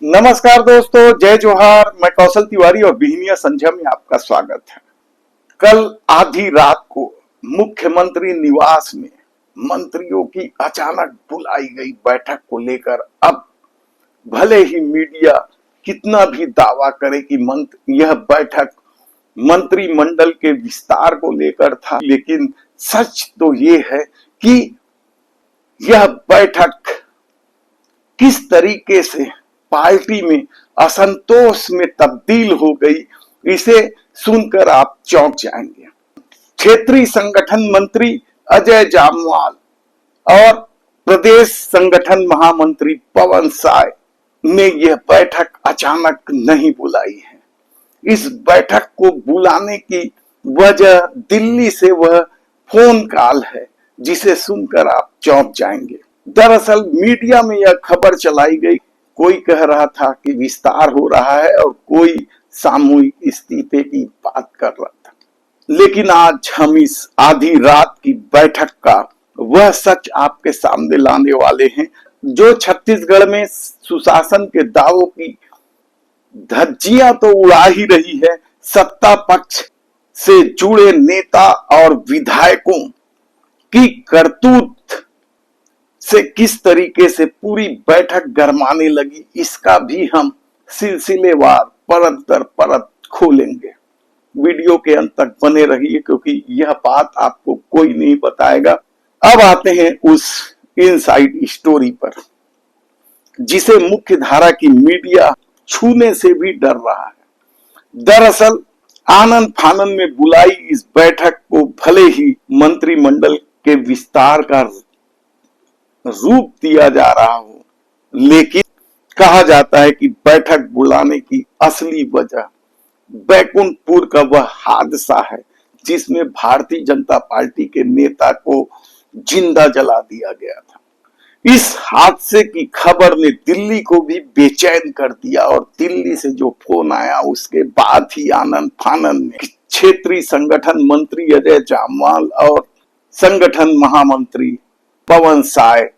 नमस्कार दोस्तों, जय जोहार। मैं कौशल तिवारी और बिहनिया संध्या में आपका स्वागत है। कल आधी रात को मुख्यमंत्री निवास में मंत्रियों की अचानक बुलाई गई बैठक को लेकर अब भले ही मीडिया कितना भी दावा करे कि यह बैठक मंत्रिमंडल के विस्तार को लेकर था, लेकिन सच तो ये है कि यह बैठक किस तरीके से पार्टी में असंतोष में तब्दील हो गई, इसे सुनकर आप चौंक जाएंगे। क्षेत्रीय संगठन मंत्री अजय जामवाल और प्रदेश संगठन महामंत्री पवन साय ने यह बैठक अचानक नहीं बुलाई है। इस बैठक को बुलाने की वजह दिल्ली से वह फोन कॉल है, जिसे सुनकर आप चौंक जाएंगे। दरअसल मीडिया में यह खबर चलाई गई, कोई कह रहा था कि विस्तार हो रहा है और कोई सामूहिक इस्तीफे की बात कर रहा था। लेकिन आज हम इस आधी रात की बैठक का वह सच आपके सामने लाने वाले हैं, जो छत्तीसगढ़ में सुशासन के दावों की धज्जियां तो उड़ा ही रही है, सत्ता पक्ष से जुड़े नेता और विधायकों की करतूत से किस तरीके से पूरी बैठक गरमाने लगी, इसका भी हम सिलसिलेवार परत दर परत खोलेंगे। वीडियो के अंत तक बने रहिए, क्योंकि यह बात आपको कोई नहीं बताएगा। अब आते हैं उस इनसाइड स्टोरी पर, जिसे मुख्य धारा की मीडिया छूने से भी डर रहा है। दरअसल आनंद फानंद में बुलाई इस बैठक को भले ही मंत्रिमंडल के विस्तार का रूप दिया जा रहा हो, लेकिन कहा जाता है कि बैठक बुलाने की असली वजह बैकुंठपुर का वह हादसा है, जिसमें भारतीय जनता पार्टी के नेता को जिंदा जला दिया गया था। इस हादसे की खबर ने दिल्ली को भी बेचैन कर दिया और दिल्ली से जो फोन आया उसके बाद ही आनंद फानंद में क्षेत्रीय संगठन मंत्री अजय जामवाल और संगठन महामंत्री पवन साय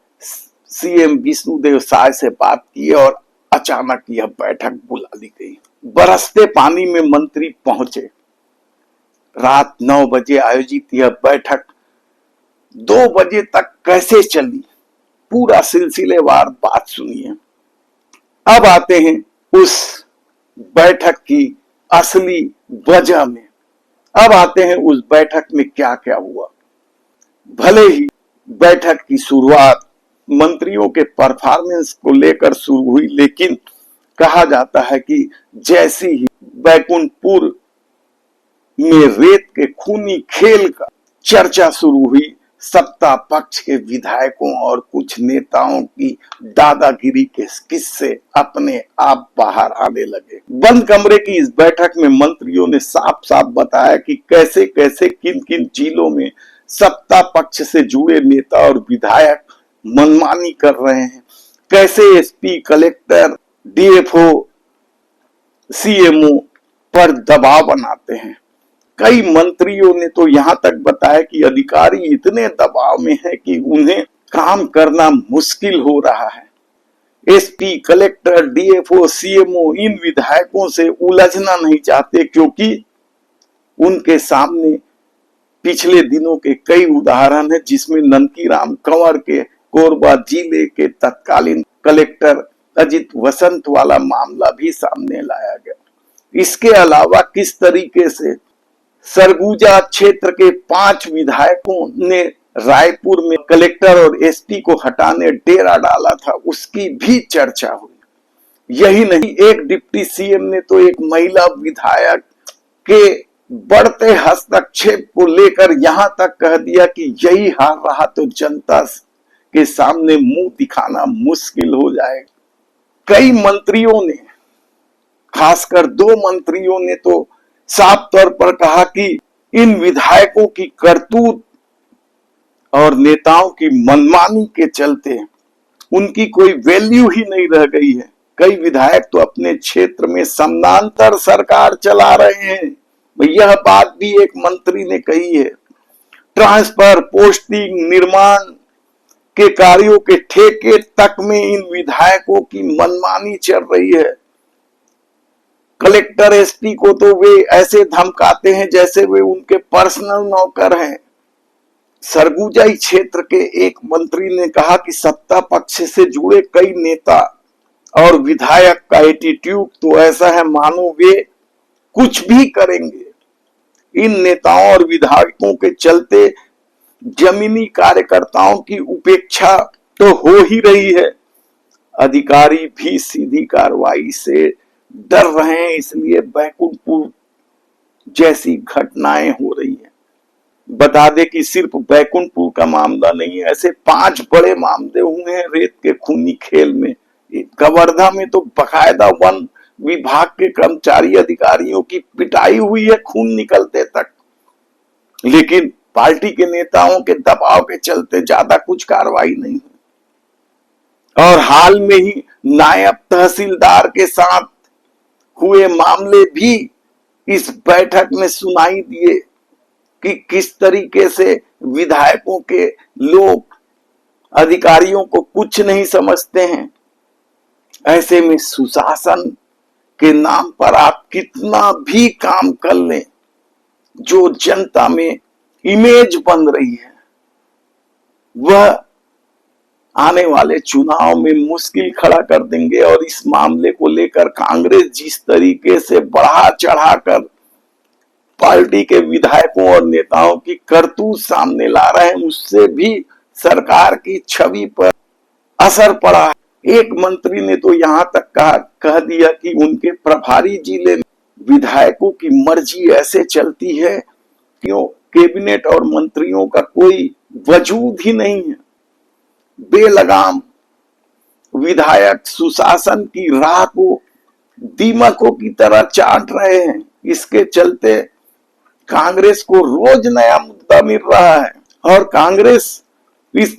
सीएम विष्णुदेव साय से बात की और अचानक यह बैठक बुला ली गई। बरसते पानी में मंत्री पहुंचे। रात 9 बजे आयोजित यह बैठक 2 बजे तक कैसे चली, पूरा सिलसिलेवार बात सुनिए। अब आते हैं उस बैठक की असली वजह में। अब आते हैं उस बैठक में क्या क्या हुआ। भले ही बैठक की शुरुआत मंत्रियों के परफॉर्मेंस को लेकर शुरू हुई, लेकिन कहा जाता है कि जैसी ही बैकुंठपुर में रेत के खूनी खेल का चर्चा शुरू हुई, सत्ता पक्ष के विधायकों और कुछ नेताओं की दादागिरी के किस्से अपने आप बाहर आने लगे। बंद कमरे की इस बैठक में मंत्रियों ने साफ साफ बताया कि कैसे कैसे किन किन जिलों में सत्ता पक्ष से जुड़े नेता और विधायक मनमानी कर रहे हैं, कैसे एसपी, कलेक्टर, डीएफओ, सीएमओ पर दबाव बनाते हैं। कई मंत्रियों ने तो यहां तक बताया कि अधिकारी इतने दबाव में हैं कि उन्हें काम करना मुश्किल हो रहा है। एसपी, कलेक्टर, डीएफओ, सीएमओ इन विधायकों से उलझना नहीं चाहते, क्योंकि उनके सामने पिछले दिनों के कई उदाहरण है, जिसमें ननकीराम कंवर के कोरबा जिले के तत्कालीन कलेक्टर अजित वसंत वाला मामला भी सामने लाया गया। इसके अलावा किस तरीके से सरगुजा क्षेत्र के 5 विधायकों ने रायपुर में कलेक्टर और एसपी को हटाने डेरा डाला था, उसकी भी चर्चा हुई। यही नहीं, एक डिप्टी सीएम ने तो एक महिला विधायक के बढ़ते हस्तक्षेप को लेकर यहां तक कह दिया कि यही हाल रहा तो जनता के सामने मुंह दिखाना मुश्किल हो जाएगा। कई मंत्रियों ने, खासकर 2 मंत्रियों ने तो साफ तौर पर कहा कि इन विधायकों की करतूत और नेताओं की मनमानी के चलते उनकी कोई वैल्यू ही नहीं रह गई है। कई विधायक तो अपने क्षेत्र में समानांतर सरकार चला रहे हैं। यह बात भी एक मंत्री ने कही है। ट्रांसफर, पोस्टिंग, निर्माण के कार्यों के ठेके तक में इन विधायकों की मनमानी चल रही है। कलेक्टर एसपी को तो वे ऐसे धमकाते हैं जैसे वे उनके पर्सनल नौकर हैं। सरगुजा क्षेत्र के एक मंत्री ने कहा कि सत्ता पक्ष से जुड़े कई नेता और विधायक का एटीट्यूड तो ऐसा है मानो वे कुछ भी करेंगे। इन नेताओं और विधायकों के चलते जमीनी कार्यकर्ताओं की उपेक्षा तो हो ही रही है। अधिकारी भी सीधी कार्रवाई से डर रहे हैं, इसलिए बैकुंठपुर जैसी घटनाएं हो रही हैं। बता दें कि सिर्फ बैकुंठपुर का मामला नहीं है, ऐसे 5 बड़े मामले हुए हैं रेत के खूनी खेल में। कवर्धा में तो बकायदा वन विभाग के कर्मचारी अधिकारियों की पिटाई हुई है खून निकलते तक, लेकिन पार्टी के नेताओं के दबाव के चलते ज्यादा कुछ कार्रवाई नहीं हुई। और हाल में ही नायब तहसीलदार के साथ हुए मामले भी इस बैठक में सुनाई दिए कि किस तरीके से विधायकों के लोग अधिकारियों को कुछ नहीं समझते हैं। ऐसे में सुशासन के नाम पर आप कितना भी काम कर लें, जो जनता में इमेज बन रही है वह आने वाले चुनाव में मुश्किल खड़ा कर देंगे। और इस मामले को लेकर कांग्रेस जिस तरीके से बढ़ा चढ़ाकर पार्टी के विधायकों और नेताओं की करतूत सामने ला रहे हैं, उससे भी सरकार की छवि पर असर पड़ा है। एक मंत्री ने तो यहां तक कह दिया कि उनके प्रभारी जिले में विधायकों की मर्जी ऐसे चलती है कि कैबिनेट और मंत्रियों का कोई वजूद ही नहीं है। बेलगाम विधायक सुशासन की राह को दीमकों की तरह चाट रहे हैं। इसके चलते कांग्रेस को रोज नया मुद्दा मिल रहा है और कांग्रेस इस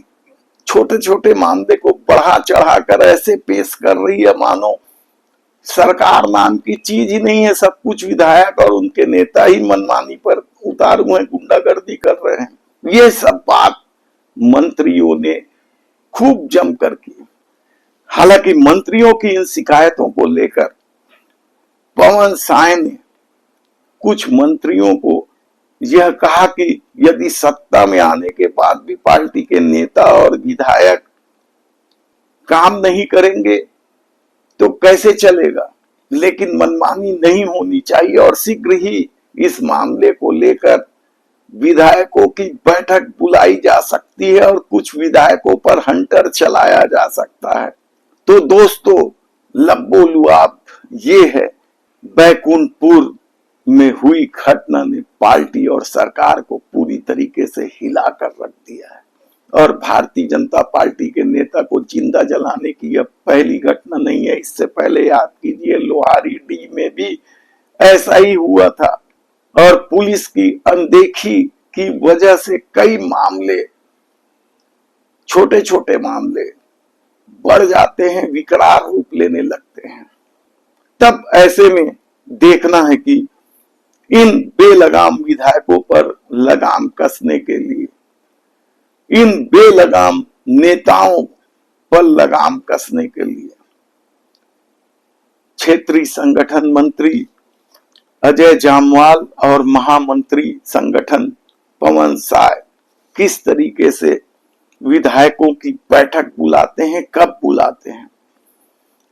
छोटे छोटे मामले को बढ़ा चढ़ाकर ऐसे पेश कर रही है मानो सरकार नाम की चीज ही नहीं है। सब कुछ विधायक और उनके नेता ही मनमानी पर उतार हुए गुंडागर्दी कर रहे हैं। ये सब बात मंत्रियों ने खूब जमकर की। हालांकि मंत्रियों की इन शिकायतों को लेकर पवन साय ने कुछ मंत्रियों को यह कहा कि यदि सत्ता में आने के बाद भी पार्टी के नेता और विधायक काम नहीं करेंगे तो कैसे चलेगा, लेकिन मनमानी नहीं होनी चाहिए और शीघ्र ही इस मामले को लेकर विधायकों की बैठक बुलाई जा सकती है और कुछ विधायकों पर हंटर चलाया जा सकता है। तो दोस्तों, लब्बो लुआब ये है, बैकुंठपुर में हुई घटना ने पार्टी और सरकार को पूरी तरीके से हिला कर रख दिया है और भारतीय जनता पार्टी के नेता को जिंदा जलाने की यह पहली घटना नहीं है। इससे पहले याद कीजिए लोहारी डी में भी ऐसा ही हुआ था और पुलिस की अनदेखी की वजह से कई मामले, छोटे छोटे मामले बढ़ जाते हैं, विकराल रूप लेने लगते हैं। तब ऐसे में देखना है कि इन बेलगाम विधायकों पर लगाम कसने के लिए, इन बेलगाम नेताओं पर लगाम कसने के लिए क्षेत्रीय संगठन मंत्री अजय जामवाल और महामंत्री संगठन पवन साय किस तरीके से विधायकों की बैठक बुलाते हैं, कब बुलाते हैं।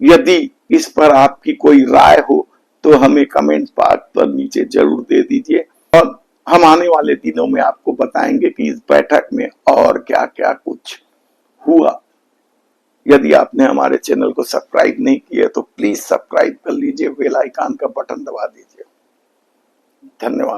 यदि इस पर आपकी कोई राय हो तो हमें कमेंट बॉक्स पर नीचे जरूर दे दीजिए और हम आने वाले दिनों में आपको बताएंगे कि इस बैठक में और क्या क्या कुछ हुआ। यदि आपने हमारे चैनल को सब्सक्राइब नहीं किया तो प्लीज सब्सक्राइब कर लीजिए, बेल आइकन का बटन दबा दीजिए। धन्यवाद।